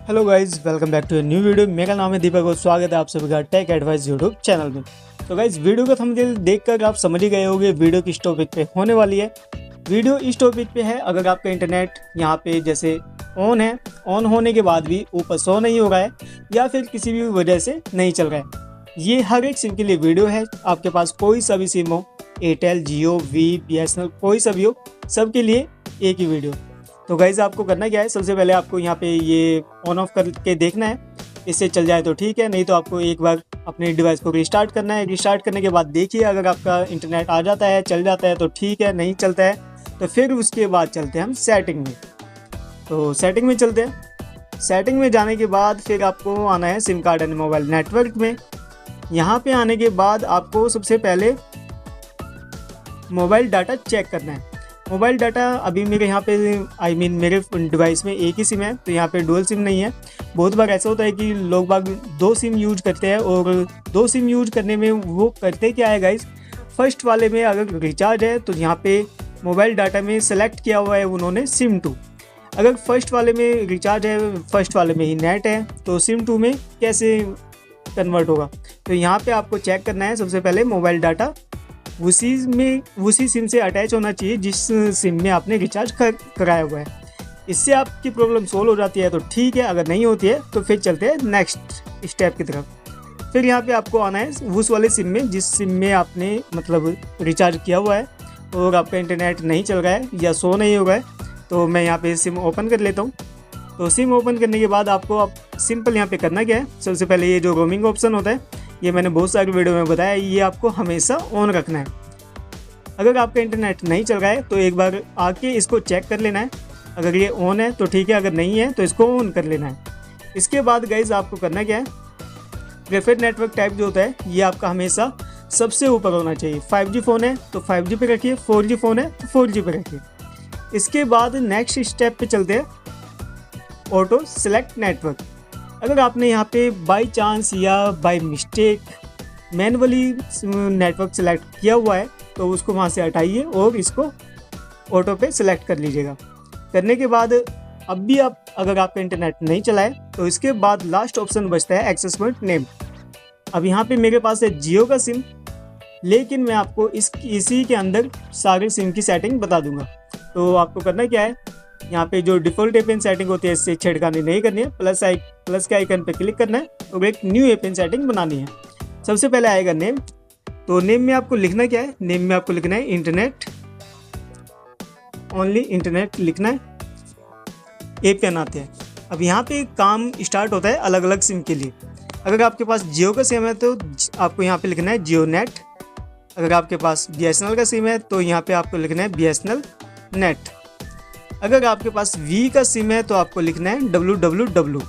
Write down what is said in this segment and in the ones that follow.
Hello guys, welcome back to a new video. मेरा नाम है दीपक और स्वागत है आप सभी का टेक एडवाइस यूट्यूब चैनल में। तो गाइज, वीडियो का थंबनेल देखकर आप समझ ही गए होंगे वीडियो किस टॉपिक पे होने वाली है। वीडियो इस टॉपिक पे है, अगर आपका इंटरनेट यहाँ पे जैसे ऑन है, ऑन होने के बाद भी ऊपर शो नहीं हो रहा है या फिर किसी भी वजह से नहीं चल रहा है, ये हर एक सिम के लिए वीडियो है। आपके पास कोई सा भी सिम हो, एयरटेल, जियो, वी, BSNL, कोई सा भी हो, सबके लिए एक ही वीडियो। तो गाइज़, आपको करना क्या है, सबसे पहले आपको यहाँ पे ये ऑन ऑफ करके देखना है। इससे चल जाए तो ठीक है, नहीं तो आपको एक बार अपने डिवाइस को रिस्टार्ट करना है। रिस्टार्ट करने के बाद देखिए, अगर आपका इंटरनेट आ जाता है, चल जाता है तो ठीक है, नहीं चलता है तो फिर उसके बाद चलते हैं हम सेटिंग में। तो सेटिंग में चलते हैं। सेटिंग में जाने के बाद फिर आपको आना है SIM card and mobile network में। यहाँ पे आने के बाद आपको सबसे पहले मोबाइल डाटा चेक करना है। मोबाइल डाटा अभी मेरे यहाँ पे मेरे डिवाइस में एक ही सिम है, तो यहाँ पे डुअल सिम नहीं है। बहुत बार ऐसा होता है कि लोग बाग दो सिम यूज करते हैं, और दो सिम यूज करने में वो करते क्या है गाइस, फर्स्ट वाले में अगर रिचार्ज है तो यहाँ पे मोबाइल डाटा में सेलेक्ट किया हुआ है उन्होंने SIM2। अगर फर्स्ट वाले में रिचार्ज है, फर्स्ट वाले में ही नेट है, तो SIM2 में कैसे कन्वर्ट होगा। तो यहाँ पे आपको चेक करना है सबसे पहले मोबाइल डाटा उसी सिम से अटैच होना चाहिए जिस सिम में आपने रिचार्ज कराया हुआ है। इससे आपकी प्रॉब्लम सोल्व हो जाती है तो ठीक है, अगर नहीं होती है तो फिर चलते हैं नेक्स्ट स्टेप की तरफ। फिर यहाँ पे आपको आना है उस वाले सिम में जिस सिम में आपने मतलब रिचार्ज किया हुआ है और आपका इंटरनेट नहीं चल रहा है या शो नहीं हो रहा है। तो मैं यहाँ पे सिम ओपन कर लेता हूँ। तो सिम ओपन करने के बाद आपको सिंपल यहाँ पे करना क्या है, सबसे पहले ये जो रोमिंग ऑप्शन होता है, ये मैंने बहुत सारी वीडियो में बताया, ये आपको हमेशा ऑन रखना है। अगर आपका इंटरनेट नहीं चल रहा है तो एक बार आके इसको चेक कर लेना है। अगर ये ऑन है तो ठीक है, अगर नहीं है तो इसको ऑन कर लेना है। इसके बाद गाइज आपको करना क्या है, प्रेफर्ड नेटवर्क टाइप जो होता है ये आपका हमेशा सबसे ऊपर होना चाहिए। 5G फ़ोन है तो 5G पे रखिए, 4G फ़ोन है तो 4G पे रखिए। इसके बाद नेक्स्ट स्टेप पे चलते हैं, ऑटो सेलेक्ट नेटवर्क। अगर आपने यहाँ पे बाय चांस या by mistake manually network select किया हुआ है तो उसको वहाँ से हटाइए और इसको ऑटो पे सेलेक्ट कर लीजिएगा। करने के बाद अब भी अगर आपका इंटरनेट नहीं चला है तो इसके बाद लास्ट ऑप्शन बचता है एक्सेस पॉइंट नेम। अब यहाँ पे मेरे पास है जियो का सिम, लेकिन मैं आपको इसी के अंदर सारे सिम की सेटिंग बता दूंगा। तो आपको करना क्या है, यहाँ पे जो डिफ़ॉल्ट एपीएन सेटिंग होती है इससे छेड़खानी नहीं करनी है। प्लस के आइकन पे क्लिक करना है और एक न्यू एपीएन सेटिंग बनानी है। सबसे पहले आएगा नेम। तो नेम में आपको लिखना क्या है, नेम में आपको लिखना है इंटरनेट, ओनली इंटरनेट लिखना है। एपीएन आते हैं। अब यहाँ पे काम स्टार्ट होता है अलग अलग सिम के लिए। अगर आपके पास जियो का सिम है तो आपको यहाँ पे लिखना है जियो नेट। अगर आपके पास BSNL का सिम है तो यहाँ पे आपको लिखना है BSNL नेट। अगर आपके पास वी का सिम है तो आपको लिखना है www।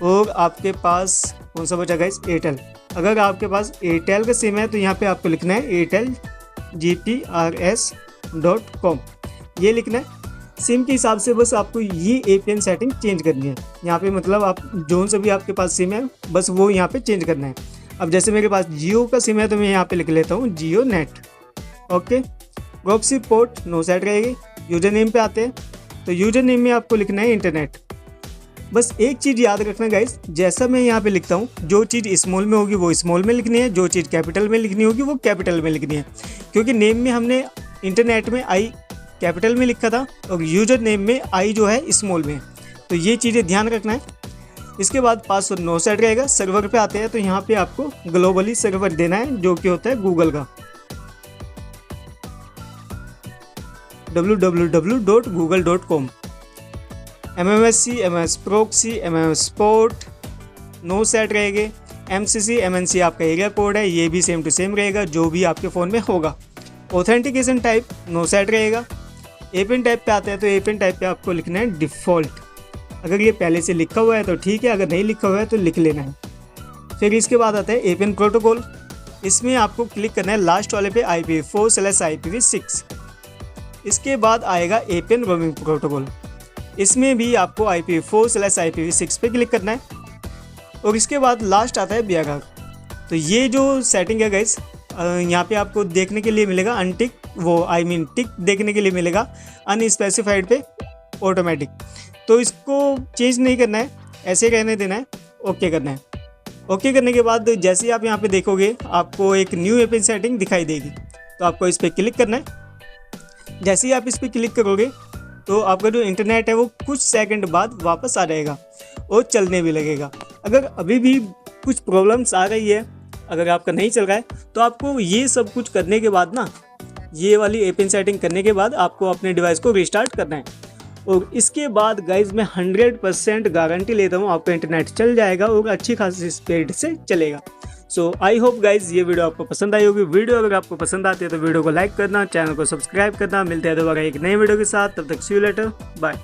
और आपके पास कौन सा बचा गाइस, एयरटेल। अगर आपके पास एयरटेल का सिम है तो यहाँ पे आपको लिखना है airtelgprs.com, ये लिखना है। सिम के हिसाब से बस आपको ये एपीएन सेटिंग चेंज करनी है। यहाँ पे मतलब आप जो सा भी आपके पास सिम है बस वो यहाँ पे चेंज करना है। अब जैसे मेरे पास जियो का सिम है तो मैं यहाँ पे लिख लेता हूँ जियो नेट। ओके, गॉक्सी पोर्ट नो सेट रहेगी। यूजर नेम पे आते हैं तो यूजर नेम में आपको लिखना है इंटरनेट। बस एक चीज़ याद रखना गाइस, जैसा मैं यहाँ पे लिखता हूँ, जो चीज़ स्मॉल में होगी वो स्मॉल में लिखनी है, जो चीज़ कैपिटल में लिखनी होगी वो कैपिटल में लिखनी है। क्योंकि नेम में हमने इंटरनेट में आई कैपिटल में लिखा था और यूजर नेम में आई जो है स्मॉल में, तो ये चीज़ें ध्यान रखना है। इसके बाद पासवर्ड नो सेट रहेगा। सर्वर पे आते हैं तो यहाँ पे आपको ग्लोबली सर्वर देना है जो कि होता है गूगल का, www.google.com। MMSC, MS proxy, MS port no set रहेंगे। MCC, MNC आपका एरिया कोड है, ये भी सेम टू सेम रहेगा जो भी आपके फ़ोन में होगा। ऑथेंटिकेशन टाइप नो सेट रहेगा। एपीएन टाइप पे आते हैं तो एपीएन टाइप पे आपको लिखना है डिफ़ॉल्ट। अगर ये पहले से लिखा हुआ है तो ठीक है, अगर नहीं लिखा हुआ है तो लिख लेना है। फिर इसके बाद आता है एपीएन प्रोटोकॉल। इसमें आपको क्लिक करना है लास्ट वाले पे IPv4/IPv6। इसके बाद आएगा एपीएन रोमिंग प्रोटोकॉल। इसमें भी आपको IPv4/IPv6 पे क्लिक करना है। और इसके बाद लास्ट आता है BRR। तो ये जो सेटिंग है गाइस, यहाँ पे आपको देखने के लिए मिलेगा अनटिक टिक देखने के लिए मिलेगा, अनस्पेसिफाइड पे ऑटोमेटिक। तो इसको चेंज नहीं करना है, ऐसे रहने देना है, ओके करना है। ओके करने के बाद जैसे ही आप यहाँ पे देखोगे आपको एक न्यू एपीएन सेटिंग दिखाई देगी, तो आपको इस पर क्लिक करना है। जैसे ही आप इस पर क्लिक करोगे तो आपका जो इंटरनेट है वो कुछ सेकंड बाद वापस आ जाएगा और चलने भी लगेगा। अगर अभी भी कुछ प्रॉब्लम्स आ रही है, अगर आपका नहीं चल रहा है, तो आपको ये सब कुछ करने के बाद ना, ये वाली एपीएन सेटिंग करने के बाद आपको अपने डिवाइस को रिस्टार्ट करना है। और इसके बाद गाइज मैं 100% गारंटी लेता हूँ आपका इंटरनेट चल जाएगा और अच्छी खासी स्पीड से चलेगा। सो आई होप गाइज ये वीडियो आपको पसंद आई होगी। वीडियो अगर आपको पसंद आती है तो वीडियो को लाइक करना, चैनल को सब्सक्राइब करना। मिलते हैं दोबारा एक नए वीडियो के साथ, तब तक सी यू लेटर, बाय।